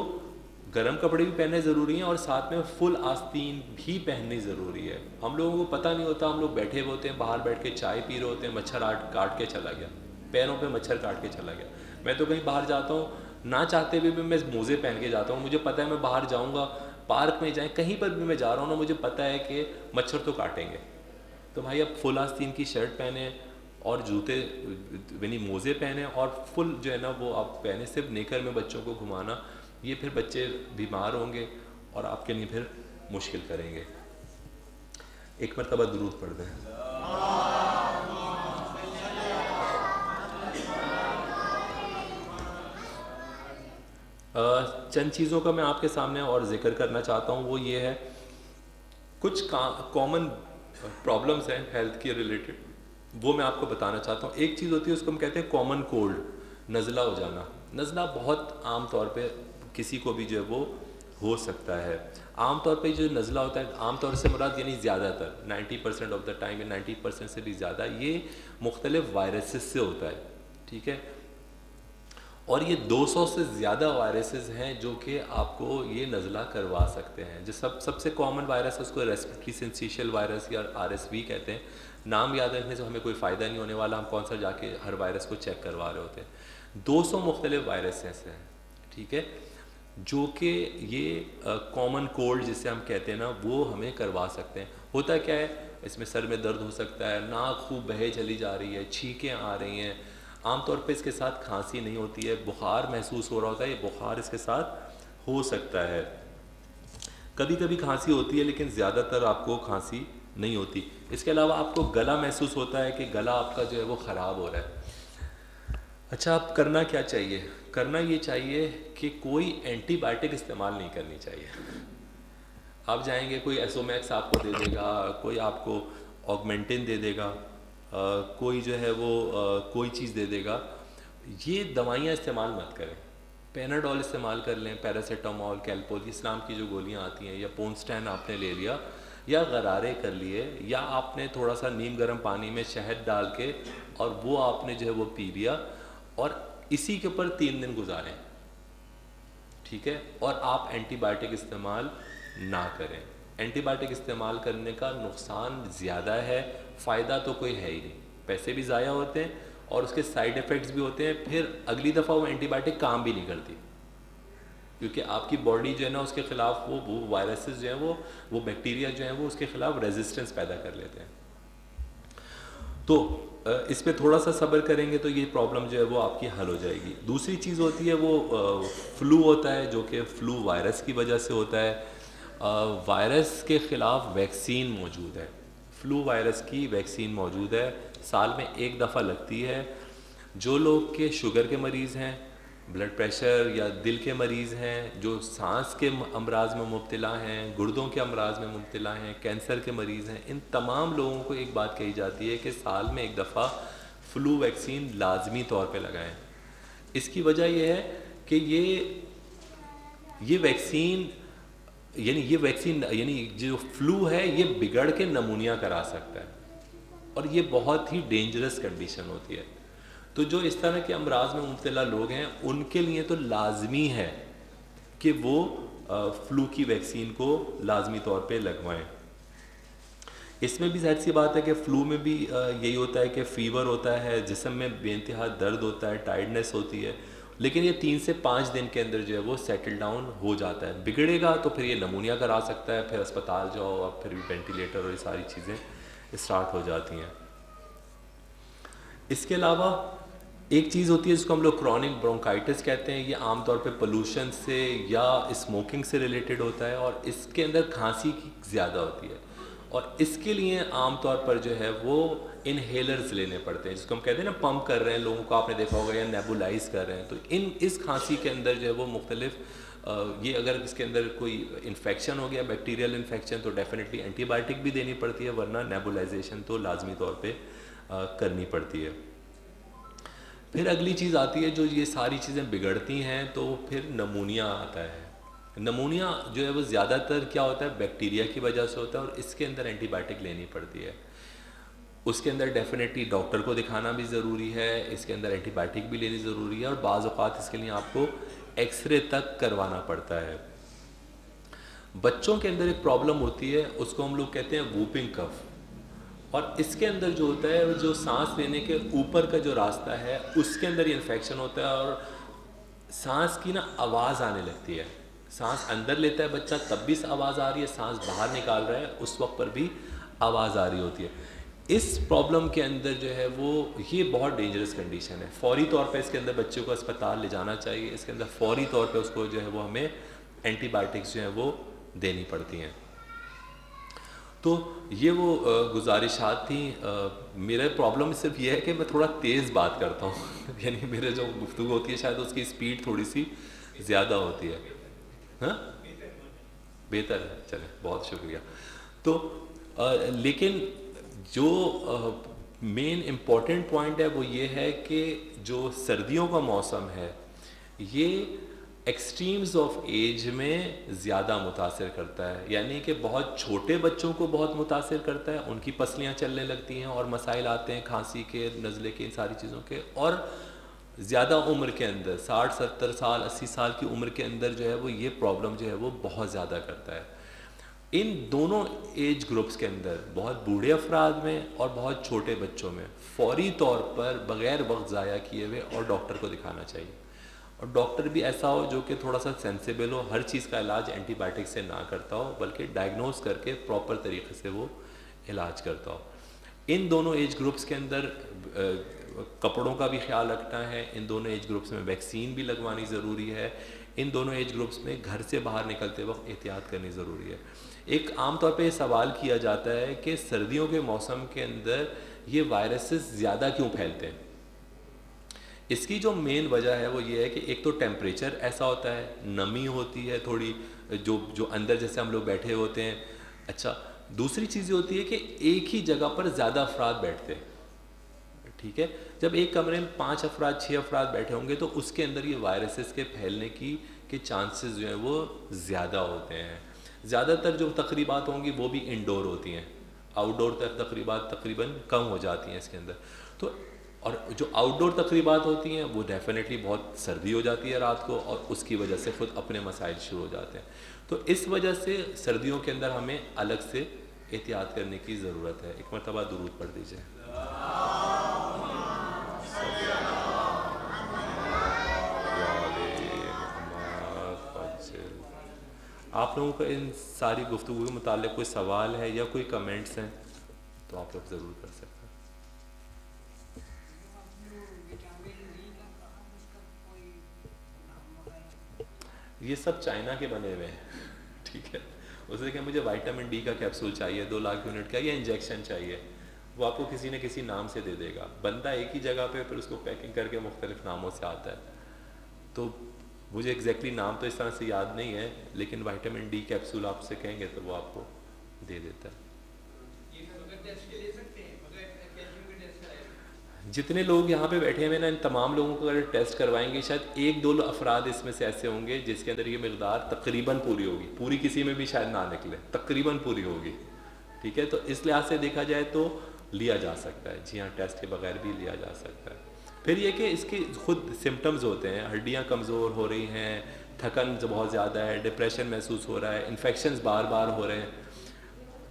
A: गर्म कपड़े भी पहनने ज़रूरी हैं और साथ में फुल आस्तीन भी पहननी ज़रूरी है। हम लोगों को पता नहीं होता, हम लोग बैठे हुए होते हैं, बाहर बैठ के चाय पी रहे होते हैं, मच्छर काट के चला गया, पैरों पे मच्छर काट के चला गया। मैं तो कहीं बाहर जाता हूँ, ना चाहते हुए भी मैं मोज़े पहन के जाता हूँ, मुझे पता है मैं बाहर जाऊँगा, पार्क में जाएँ, कहीं पर भी मैं जा रहा हूँ ना, मुझे पता है कि मच्छर तो काटेंगे। तो भाई अब फुल आस्तीन की शर्ट पहने और जूते यानी मोज़े पहने और फुल जो है ना वो आप पहने, सिर्फ नेकर में बच्चों को घुमाना, ये फिर बच्चे बीमार होंगे और आपके लिए फिर मुश्किल करेंगे। एक मरतबा दुरूद पढ़ दें। चंद चीज़ों का मैं आपके सामने और ज़िक्र करना चाहता हूँ, वो ये है कुछ कॉमन प्रॉब्लम्स हैं हेल्थ के रिलेटेड, वो मैं आपको बताना चाहता हूँ। एक चीज़ होती है उसको हम कहते हैं कॉमन कोल्ड, नज़ला हो जाना। नज़ला बहुत आम तौर पे किसी को भी जो है वो हो सकता है। आम तौर पे जो नज़ला होता है, आम तौर से मुराद यानी ज़्यादातर 90% ऑफ द टाइम या 90% से भी ज़्यादा ये मुख्तलिफ वायरसेस से होता है, ठीक है। और ये 200 से ज़्यादा वायरसेस हैं जो कि आपको ये नज़ला करवा सकते हैं। जो सबसे कॉमन वायरस है उसको रेस्पिरेटरी सिंसिशियल वायरस या RSV कहते हैं। नाम याद रखने से हमें कोई फ़ायदा नहीं होने वाला, हम कौन सा जाके हर वायरस को चेक करवा रहे होते हैं। 200 मुख्तलिफ वायरसेस हैं, ठीक है, जो कि ये कॉमन कोल्ड जिसे हम कहते हैं ना, वो हमें करवा सकते हैं। होता क्या है, इसमें सर में दर्द हो सकता है, नाक खूब बहे चली जा रही है, छींकें आ रही हैं। आमतौर पे इसके साथ खांसी नहीं होती है, बुखार महसूस हो रहा होता है, ये बुखार इसके साथ हो सकता है। कभी कभी खांसी होती है लेकिन ज़्यादातर आपको खांसी नहीं होती। इसके अलावा आपको गला महसूस होता है कि गला आपका जो है वो ख़राब हो रहा है। अच्छा, आप करना क्या चाहिए? करना ये चाहिए कि कोई एंटीबायोटिक इस्तेमाल नहीं करनी चाहिए। आप जाएंगे, कोई एसोमैक्स आपको दे देगा, कोई आपको ऑगमेंटिन दे देगा, कोई जो है वो कोई चीज़ दे देगा, ये दवाइयाँ इस्तेमाल मत करें। पैनाडोल इस्तेमाल कर लें, पैरासीटामोल, कैल्पोल, इस नाम की जो गोलियाँ आती हैं, या पोनस्टैन आपने ले लिया, या गरारे कर लिए, या आपने थोड़ा सा नीम गर्म पानी में शहद डाल के और वो आपने जो है वो पी लिया, और इसी के ऊपर 3 दिन गुजारें, ठीक है। और आप एंटीबायोटिक इस्तेमाल ना करें। एंटीबायोटिक इस्तेमाल करने का नुकसान ज़्यादा है, फ़ायदा तो कोई है ही नहीं। पैसे भी ज़ाया होते हैं और उसके साइड इफ़ेक्ट्स भी होते हैं। फिर अगली दफ़ा वो एंटीबायोटिक काम भी नहीं करती, क्योंकि आपकी बॉडी जो है ना उसके ख़िलाफ़ वो वायरसेस जो हैं वो बैक्टीरिया जो हैं वो उसके ख़िलाफ़ रेजिस्टेंस पैदा कर लेते हैं। तो इस पे थोड़ा सा सब्र करेंगे तो ये प्रॉब्लम जो है वो आपकी हल हो जाएगी। दूसरी चीज़ होती है वो फ्लू होता है, जो कि फ्लू वायरस की वजह से होता है। वायरस के ख़िलाफ़ वैक्सीन मौजूद है, फ्लू वायरस की वैक्सीन मौजूद है, साल में 1 दफ़ा लगती है। जो लोग के शुगर के मरीज़ हैं ब्लड प्रेशर या दिल के मरीज़ हैं, जो सांस के अमराज में मुब्तला हैं, गुर्दों के अमराज में मुब्तला हैं, कैंसर के मरीज़ हैं, इन तमाम लोगों को एक बात कही जाती है कि साल में एक दफ़ा फ्लू वैक्सीन लाजमी तौर पे लगाएं। इसकी वजह यह है कि ये वैक्सीन यानी जो फ्लू है ये बिगड़ के नमूनिया करा सकता है, और ये बहुत ही डेंजरस कंडीशन होती है। तो जो इस तरह के अमराज में मुब्तला लोग हैं उनके लिए तो लाजमी है कि वो फ्लू की वैक्सीन को लाजमी तौर पे लगवाएं। इसमें भी ज़ाहिर सी बात है कि फ़्लू में भी यही होता है कि फ़ीवर होता है, जिस्म में बेइंतहा दर्द होता है, टायर्डनेस होती है, लेकिन ये 3 से 5 दिन के अंदर जो है वो सेटल डाउन हो जाता है। बिगड़ेगा तो फिर ये नमूनिया करा सकता है, फिर अस्पताल जाओ और फिर वेंटिलेटर और ये सारी चीज़ें स्टार्ट हो जाती हैं। इसके अलावा एक चीज़ होती है जिसको हम लोग क्रॉनिक ब्रोंकाइटिस कहते हैं। ये आमतौर पे पोल्यूशन से या स्मोकिंग से रिलेटेड होता है, और इसके अंदर खांसी की ज़्यादा होती है, और इसके लिए आमतौर पर जो है वो इनहेलर्स लेने पड़ते हैं, जिसको हम कहते हैं ना पंप कर रहे हैं लोगों को, आपने देखा होगा, या नेबुलाइज कर रहे हैं। तो इस खांसी के अंदर जो है वो मुख्तलिफ ये अगर इसके अंदर कोई इन्फेक्शन हो गया, बैक्टीरियल इन्फेक्शन, तो डेफिनेटली एंटीबायोटिक भी देनी पड़ती है, वरना नेबुलाइजेशन तो लाजमी तौर पे करनी पड़ती है। फिर अगली चीज़ आती है, जो ये सारी चीज़ें बिगड़ती हैं तो फिर नमूनिया आता है। नमूनिया जो है वो ज़्यादातर क्या होता है, बैक्टीरिया की वजह से होता है, और इसके अंदर एंटीबायोटिक लेनी पड़ती है। उसके अंदर डेफिनेटली डॉक्टर को दिखाना भी ज़रूरी है, इसके अंदर एंटीबायोटिक भी लेनी ज़रूरी है, और बाज़ औक़ात इसके लिए आपको एक्सरे तक करवाना पड़ता है। बच्चों के अंदर एक प्रॉब्लम होती है, उसको हम लोग कहते हैं वूपिंग कफ, और इसके अंदर जो होता है, जो सांस लेने के ऊपर का जो रास्ता है उसके अंदर ये इन्फेक्शन होता है, और सांस की ना आवाज़ आने लगती है। सांस अंदर लेता है बच्चा तब भी आवाज़ आ रही है, सांस बाहर निकाल रहा है उस वक्त पर भी आवाज़ आ रही होती है। इस प्रॉब्लम के अंदर जो है वो ये बहुत डेंजरस कंडीशन है। फौरी तौर पे इसके अंदर बच्चों को अस्पताल ले जाना चाहिए। इसके अंदर फौरी तौर पे उसको जो है वो हमें एंटीबायोटिक्स जो है वो देनी पड़ती हैं। तो ये वो गुजारिशात थी। मेरा प्रॉब्लम सिर्फ ये है कि मैं थोड़ा तेज़ बात करता हूँ यानी मेरे जो गुफ्तगू होती है शायद उसकी स्पीड थोड़ी सी ज़्यादा होती है। हाँ, बेहतर है, चले, बहुत शुक्रिया। तो लेकिन जो मेन इम्पॉर्टेंट पॉइंट है वो ये है कि जो सर्दियों का मौसम है ये एक्सट्रीम्स ऑफ एज में ज़्यादा मुतासिर करता है, यानी कि बहुत छोटे बच्चों को बहुत मुतासिर करता है, उनकी पसलियाँ चलने लगती हैं और मसाइल आते हैं खांसी के, नज़ले के, इन सारी चीज़ों के। और ज़्यादा उम्र के अंदर 60-70 साल 80 साल की उम्र के अंदर जो है वो ये प्रॉब्लम जो है वो बहुत ज़्यादा करता है। इन दोनों एज ग्रुप्स के अंदर बहुत बूढ़े अफराद में और बहुत छोटे बच्चों में फौरी तौर पर बग़ैर वक्त ज़ाया किए हुए और डॉक्टर को दिखाना चाहिए, और डॉक्टर भी ऐसा हो जो कि थोड़ा सा सेंसिबल हो, हर चीज़ का इलाज एंटीबायोटिक से ना करता हो बल्कि डायग्नोस करके प्रॉपर तरीके से वो इलाज करता हो। इन दोनों एज ग्रुप्स के अंदर कपड़ों का भी ख्याल रखना है, इन दोनों एज ग्रुप्स में वैक्सीन भी लगवानी ज़रूरी है, इन दोनों एज ग्रुप्स में घर से बाहर निकलते वक्त एहतियात करनी ज़रूरी है। एक आम तौर पे सवाल किया जाता है कि सर्दियों के मौसम के अंदर ये वायरसेस ज़्यादा क्यों फैलते हैं। इसकी जो मेन वजह है वो ये है कि एक तो टेम्परेचर ऐसा होता है, नमी होती है थोड़ी, जो अंदर जैसे हम लोग बैठे होते हैं। अच्छा, दूसरी चीज़ होती है कि एक ही जगह पर ज़्यादा अफराद बैठते हैं, ठीक है। जब एक कमरे में 5 अफराद 6 अफराद बैठे होंगे तो उसके अंदर ये वायरसेस के फैलने के चांसेस जो हैं वो ज़्यादा होते हैं। ज़्यादातर जो तकरीबात होंगी वो भी इंडोर होती हैं, आउटडोर तकरीबात तकरीबन कम हो जाती हैं इसके अंदर। तो और जो आउटडोर तकरीबात होती हैं वो डेफिनेटली बहुत सर्दी हो जाती है रात को, और उसकी वजह से ख़ुद अपने मसाइल शुरू हो जाते हैं। तो इस वजह से सर्दियों के अंदर हमें अलग से एहतियात करने की ज़रूरत है। एक मरतबा दुरूद पढ़ दीजिए। आप लोगों का इन सारी गुफ्तगू के मुताल्लिक़ कोई सवाल है या कोई कमेंट्स हैं तो आप लोग ज़रूर कर सकते हैं। ये सब चाइना के बने हुए हैं, ठीक है। उसने कहा मुझे विटामिन डी का कैप्सूल चाहिए 2 लाख यूनिट का, या इंजेक्शन चाहिए, वो आपको किसी न किसी नाम से दे देगा। बंदा एक ही जगह पे फिर उसको पैकिंग करके मुख्तलिफ नामों से आता है। तो मुझे एग्जैक्टली नाम तो इस तरह से याद नहीं है, लेकिन विटामिन डी कैप्सूल आपसे कहेंगे तो वो आपको दे देता है।
B: ये बगैर टेस्ट के ले सकते हैं, बगैर कैल्शियम के टेस्ट कराए?
A: जितने लोग यहाँ पे बैठे हुए ना, इन तमाम लोगों को अगर टेस्ट करवाएंगे, शायद एक दो अफराद इसमें से ऐसे होंगे जिसके अंदर ये मकदार तकरीबन पूरी होगी, पूरी किसी में भी शायद ना निकले, तकरीबन पूरी होगी। ठीक है, तो इस लिहाज से देखा जाए तो लिया जा सकता है, जी हाँ, टेस्ट के बगैर भी लिया जा सकता है। फिर ये कि इसके खुद सिम्टम्स होते हैं, हड्डियाँ कमज़ोर हो रही हैं, थकन जो बहुत ज़्यादा है, डिप्रेशन महसूस हो रहा है, इन्फेक्शंस बार बार हो रहे हैं।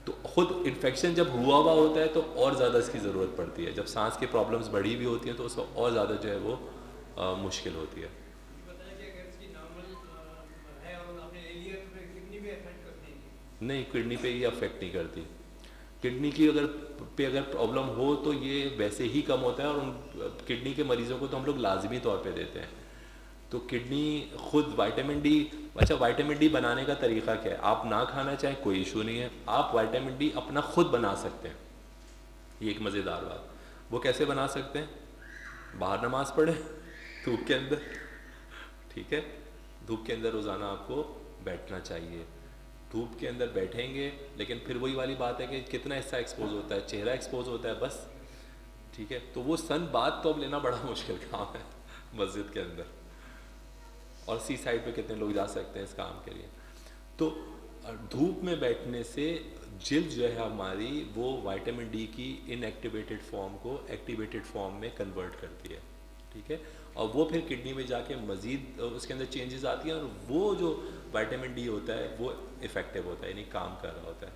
A: तो खुद इन्फेक्शन जब हुआ हुआ होता है तो और ज़्यादा इसकी ज़रूरत पड़ती है, जब सांस की प्रॉब्लम्स बढ़ी हुई होती हैं तो उसको और ज़्यादा जो है वो मुश्किल होती है।
B: ये बताया कि अगर इसकी नॉर्मल है और आपने ले लिया तो फिर किडनी पे अफेक्ट करते हैं?
A: नहीं, किडनी पे ये अफेक्ट नहीं करती। किडनी की अगर प्रॉब्लम हो तो ये वैसे ही कम होता है, और उन किडनी के मरीज़ों को तो हम लोग लाजमी तौर पे देते हैं। तो किडनी खुद विटामिन डी, अच्छा विटामिन डी बनाने का तरीका क्या है, आप ना खाना चाहें कोई इशू नहीं है, आप विटामिन डी अपना खुद बना सकते हैं। ये एक मज़ेदार बात, वो कैसे बना सकते हैं, बाहर नमाज पढ़े धूप के अंदर, ठीक है, धूप के अंदर रोज़ाना आपको बैठना चाहिए। धूप के अंदर बैठेंगे, लेकिन फिर वही वाली बात है कि कितना हिस्सा एक्सपोज होता है, चेहरा एक्सपोज होता है बस, ठीक है। तो वो सन बात तो अब लेना बड़ा मुश्किल काम है मस्जिद के अंदर, और सी साइड पे कितने लोग जा सकते हैं इस काम के लिए। तो धूप में बैठने से जिल्द जो है हमारी, वो विटामिन डी की इनएक्टिवेटेड फॉर्म को एक्टिवेटेड फॉर्म में कन्वर्ट करती है, ठीक है, और वो फिर किडनी में जाके मज़ीद उसके अंदर चेंजेस आती हैं, और वो जो विटामिन डी होता है वो इफ़ेक्टिव होता है, यानी काम कर रहा होता है।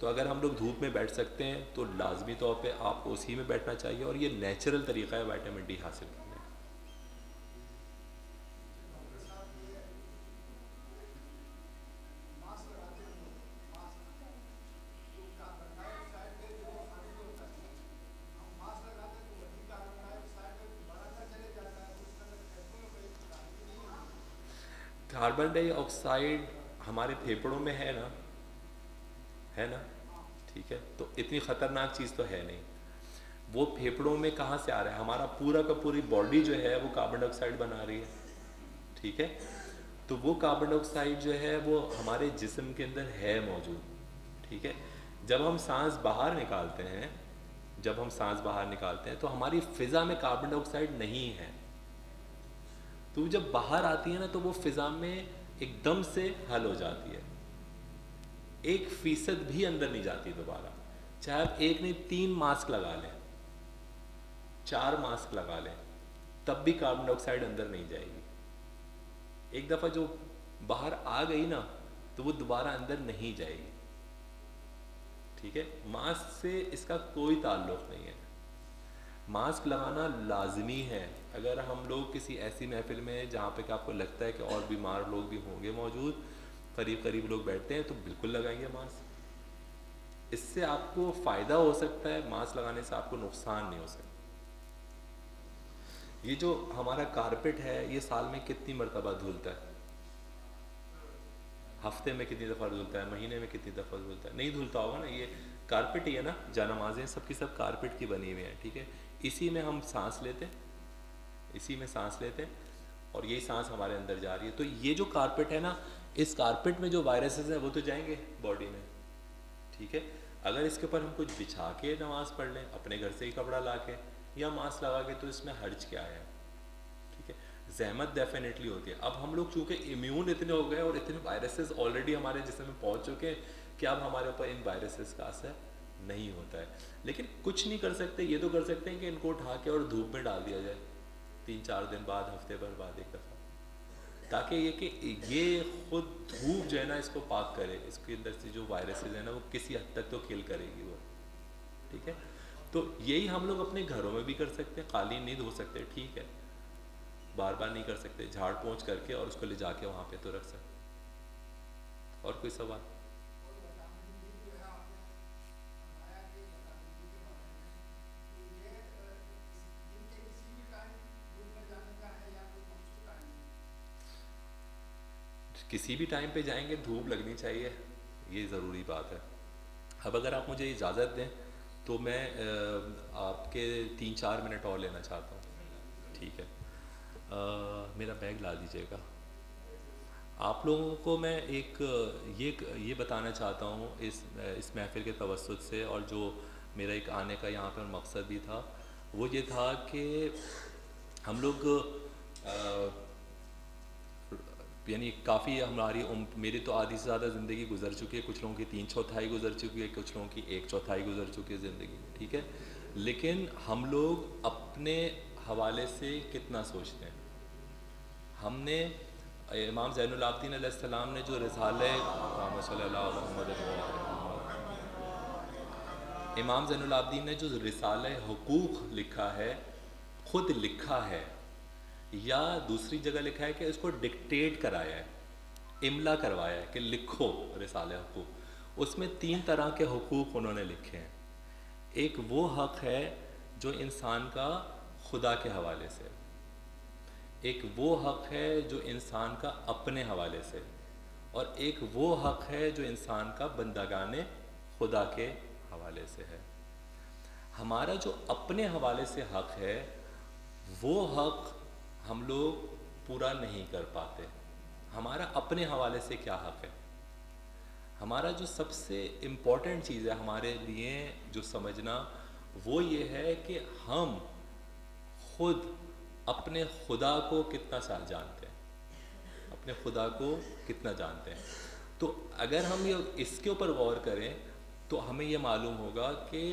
A: तो अगर हम लोग धूप में बैठ सकते हैं तो लाजमी तौर पे आपको उसी में बैठना चाहिए, और ये नेचुरल तरीका है विटामिन डी हासिल करने का। कार्बन डाइऑक्साइड हमारे फेफड़ों में है ना, ठीक है, तो इतनी ख़तरनाक चीज़ तो है नहीं। वो फेफड़ों में कहाँ से आ रहा है, हमारा पूरा का पूरी बॉडी जो है वो कार्बन डाइऑक्साइड बना रही है, ठीक है। तो वो कार्बन डाइऑक्साइड जो है वो हमारे जिस्म के अंदर है मौजूद, ठीक है। जब हम सांस बाहर निकालते हैं, तो हमारी फ़िज़ा में कार्बन डाइऑक्साइड नहीं है, तो जब बाहर आती है ना तो वो फ़िज़ा में एकदम से हल हो जाती है, 1% भी अंदर नहीं जाती दोबारा। चाहे आप एक नहीं 3 मास्क लगा लें, 4 मास्क लगा लें, तब भी कार्बन डाइऑक्साइड अंदर नहीं जाएगी। एक दफ़ा जो बाहर आ गई ना तो वो दोबारा अंदर नहीं जाएगी, ठीक है। मास्क से इसका कोई ताल्लुक़ नहीं है, मास्क लगाना लाजमी है। अगर हम लोग किसी ऐसी महफिल में जहाँ पे कि आपको लगता है कि और बीमार लोग भी होंगे मौजूद, करीब करीब लोग बैठते हैं, तो बिल्कुल लगाएंगे मास्क। इससे आपको फ़ायदा हो सकता है, मास्क लगाने से आपको नुकसान नहीं हो सकता। ये जो हमारा कारपेट है ये साल में कितनी मरतबा धुलता है, हफ्ते में कितनी दफ़ा धुलता है, महीने में कितनी दफ़ा धुलता है, नहीं धुलता होगा ना। ये कारपेट ही है ना, जानमाज़ें सबकी सब कारपेट की बनी हुई हैं, ठीक है। इसी में हम सांस लेते हैं, और यही सांस हमारे अंदर जा रही है। तो ये जो कारपेट है ना, इस कारपेट में जो वायरसेस हैं वो तो जाएंगे बॉडी में, ठीक है। अगर इसके ऊपर हम कुछ बिछा के नमाज़ पढ़ लें, अपने घर से ही कपड़ा ला के या मास्क लगा के, तो इसमें हर्ज क्या है, ठीक है। जहमत डेफिनेटली होती है। अब हम लोग चूँकि इम्यून इतने हो गए और इतने वायरसेस ऑलरेडी हमारे जिस्म में पहुँच चुके हैं कि अब हमारे ऊपर इन वायरसेस का असर नहीं होता है। लेकिन कुछ नहीं कर सकते, ये तो कर सकते हैं कि इनको उठा के और धूप में डाल दिया जाए 3-4 दिन बाद, हफ्ते भर बाद एक दफ़ा, ताकि ये खुद धूप जो है ना इसको पाक करे, इसके अंदर से जो वायरसेस है ना वो किसी हद तक तो किल करेगी वो, ठीक है। तो यही हम लोग अपने घरों में भी कर सकते हैं। कालीन नहीं धो सकते, ठीक है, बार बार नहीं कर सकते, झाड़ पोंछ करके और उसको ले जाके वहाँ पे तो रख सकते। और कोई सवाल? किसी भी टाइम पे जाएंगे धूप लगनी चाहिए, ये ज़रूरी बात है। अब अगर आप मुझे इजाज़त दें तो मैं आपके 3-4 मिनट और लेना चाहता हूँ, ठीक है। मेरा बैग ला दीजिएगा। आप लोगों को मैं एक ये बताना चाहता हूँ इस महफ़िल के तवस्सुत से, और जो मेरा एक आने का यहाँ पर मकसद भी था, वो ये था कि हम लोग यानी काफ़ी हमारी मेरी तो आधी से ज़्यादा ज़िंदगी गुजर चुकी है, कुछ लोगों की 3/4 गुजर चुकी है, कुछ लोगों की 1/4 गुजर चुकी है ज़िंदगी, ठीक है। लेकिन हम लोग अपने हवाले से कितना सोचते हैं। हमने इमाम ज़ैनुल आबिदीन अलैहिस्सलाम ने जो रिसाले इमाम ज़ैनुल आबिदीन ने जो रिसाले हुकूक़ लिखा है, ख़ुद लिखा है या दूसरी जगह लिखा है कि इसको डिक्टेट कराया है, इमला करवाया है कि लिखो रिसाले हुकूक़। उसमें 3 तरह के हुकूक़ उन्होंने लिखे हैं। एक वो हक़ है जो इंसान का खुदा के हवाले से, एक वो हक़ है जो इंसान का अपने हवाले से, और एक वो हक़ है जो इंसान का बंदागाने खुदा के हवाले से है। हमारा जो अपने हवाले से हक़ है, वो हक़ हम लोग पूरा नहीं कर पाते। हमारा अपने हवाले से क्या हक़ है? हमारा जो सबसे इम्पॉर्टेंट चीज़ है हमारे लिए जो समझना, वो ये है कि हम खुद अपने खुदा को कितना जानते हैं, अपने खुदा को कितना जानते हैं। तो अगर हम ये इसके ऊपर गौर करें तो हमें ये मालूम होगा कि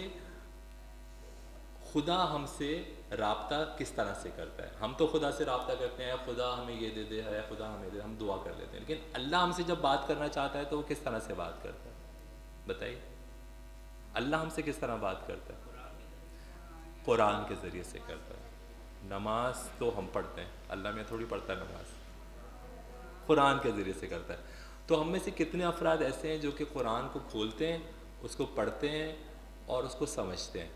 A: खुदा हमसे राब्ता किस तरह से करता है। हम तो खुदा से राब्ता करते हैं, खुदा हमें ये दे दे, है खुदा हमें दे, हम दुआ कर लेते हैं। लेकिन अल्लाह हमसे जब बात करना चाहता है तो वो किस तरह से बात करता है, बताइए। अल्लाह हमसे किस तरह बात करता है? कुरान के ज़रिए से करता है। नमाज तो हम पढ़ते हैं, अल्लाह में थोड़ी पढ़ता है नमाज, कुरान के ज़रिए से करता है। तो हम में से कितने अफराद ऐसे हैं जो कि कुरान को खोलते हैं, उसको पढ़ते हैं और उसको समझते हैं?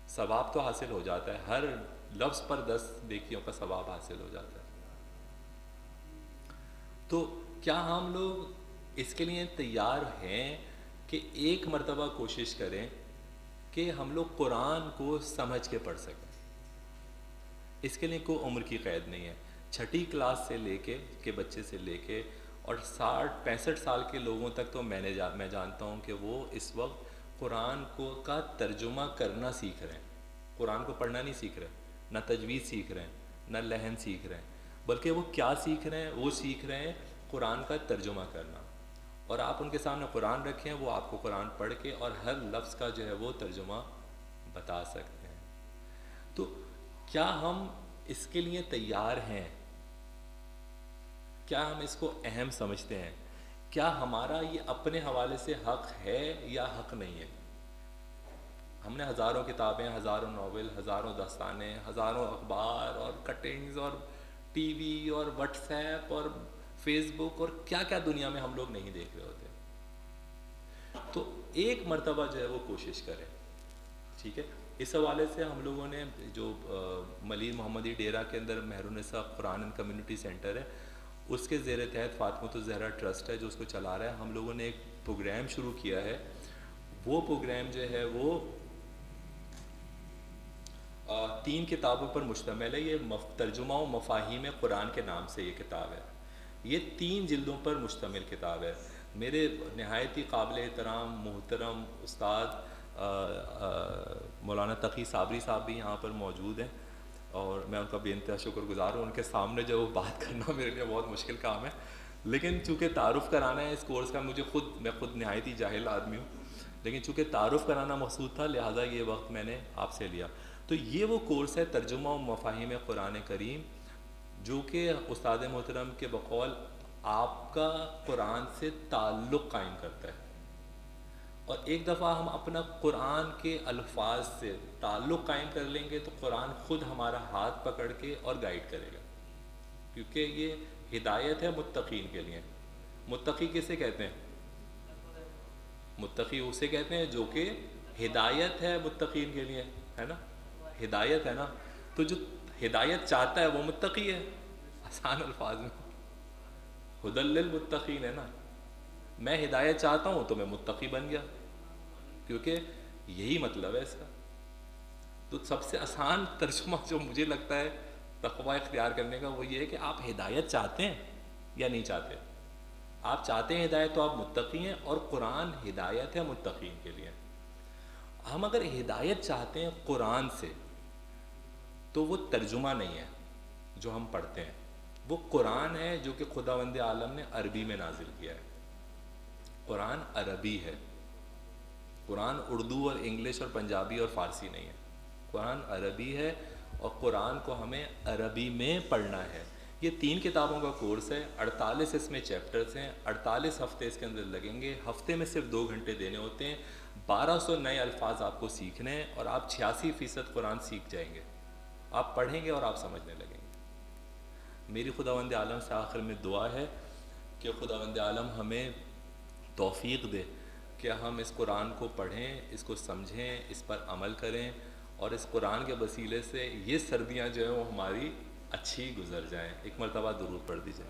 A: सवाब तो हासिल हो जाता है, हर लफ्ज़ पर 10 नेकियों का सवाब हासिल हो जाता है। तो क्या हम लोग इसके लिए तैयार हैं कि एक मर्तबा कोशिश करें कि हम लोग कुरान को समझ के पढ़ सकें? इसके लिए कोई उम्र की क़ैद नहीं है। 6ठी क्लास से लेके के बच्चे से लेके और 60-65 साल के लोगों तक तो मैं जानता हूँ कि वो इस वक्त कुरान को का तर्जुमा करना सीख रहे हैं। कुरान को पढ़ना नहीं सीख रहे, ना तजवीज़ सीख रहे हैं, ना लहन सीख रहे हैं, बल्कि वो क्या सीख रहे हैं? वो सीख रहे हैं कुरान का तर्जुमा करना। और आप उनके सामने कुरान रखें, वो आपको कुरान पढ़ के और हर लफ्ज़ का जो है वो तर्जुमा बता सकते हैं। तो क्या हम इसके लिए तैयार हैं? क्या हम इसको अहम समझते हैं? क्या हमारा ये अपने हवाले से हक़ है या हक़ नहीं है? हमने हज़ारों किताबें, हज़ारों नावल, हज़ारों दास्तानें, हज़ारों अखबार और कटिंग्स और टीवी और व्हाट्सएप और फेसबुक और क्या क्या दुनिया में हम लोग नहीं देख रहे होते। तो एक मर्तबा जो है वो कोशिश करें, ठीक है। इस हवाले से हम लोगों ने जो मलीर मोहम्मदी डेरा के अंदर Mehrunnisa Quran and community centre है, उसके ज़ेर तहत फ़ातिमतुज़ ज़हरा ट्रस्ट है जो उसको चला रहा है। हम लोगों ने एक प्रोग्राम शुरू किया है। वो प्रोग्राम जो है वो 3 किताबों पर मुश्तमिल है। ये तर्जुमा व मफ़ाहीम कुरान के नाम से ये किताब है। ये 3 जिल्दों पर मुश्तमिल किताब है। मेरे नहायत ही काबिल एहतराम मोहतरम उस्ताद मौलाना तक़ी साबरी साहब भी यहाँ पर मौजूद हैं और मैं उनका बेइंतहा शुक्रगुज़ार हूँ। उनके सामने जो बात करना मेरे लिए बहुत मुश्किल काम है, लेकिन चूँकि तारुफ़ कराना है इस कोर्स का, मैं खुद नहायत ही जाहिल आदमी हूँ, लेकिन चूँकि तारुफ़ कराना मकसूद था लिहाजा ये वक्त मैंने आपसे लिया। तो ये वो कोर्स है तर्जुमा व मफ़ाहीम कुरान करीम, जो कि उस्ताद मोहतरम के बकौल आपका कुरान से ताल्लुक़ कायम करता है। और एक दफ़ा हम अपना कुरान के अल्फाज से ताल्लुक़ कायम कर लेंगे तो कुरान ख़ुद हमारा हाथ पकड़ के और गाइड करेगा, क्योंकि ये हिदायत है मुत्तक़ीन के लिए। मुत्तक़ी किसे कहते हैं? मुत्तक़ी उसे कहते हैं जो कि हिदायत है मुत्तक़ीन के लिए, है ना, हिदायत है ना। तो जो हिदायत चाहता है वो मुत्तक़ी है, आसान अल्फाज में हुदल लिल मुत्तक़ीन है ना। मैं हिदायत चाहता हूँ तो मैं मुत्तक़ी बन गया, क्योंकि यही मतलब है इसका। तो सबसे आसान तर्जुमा जो मुझे लगता है तक़वा इख्तियार करने का वो ये है कि आप हिदायत चाहते हैं या नहीं चाहते। आप चाहते हैं हिदायत तो आप मुत्तकी हैं, और कुरान हिदायत है मुत्तकीन के लिए। हम अगर हिदायत चाहते हैं कुरान से, तो वो तर्जुमा नहीं है जो हम पढ़ते हैं, वो कुरान है जो कि खुदावंद आलम ने अरबी में नाजिल किया है। कुरान अरबी है, कुरान उर्दू और इंग्लिश और पंजाबी और फ़ारसी नहीं है। कुरान अरबी है, और कुरान को हमें अरबी में पढ़ना है। ये 3 किताबों का कोर्स है, 48 इसमें चैप्टर्स हैं, 48 हफ्ते इसके अंदर लगेंगे। हफ्ते में सिर्फ 2 घंटे देने होते हैं, 1200 नए अल्फाज आपको सीखने हैं, और आप 86% कुरान सीख जाएंगे। आप पढ़ेंगे और आप समझने लगेंगे। मेरी खुदावंद आलम से आखिर में दुआ है कि खुदावंद आलम हमें तौफीक दे कि हम इस कुरान को पढ़ें, इसको समझें, इस पर अमल करें, और इस कुरान के वसीले से ये सर्दियाँ जो हैं वो हमारी अच्छी गुजर जाएं। एक मरतबा दुरूद पढ़ दीजिए।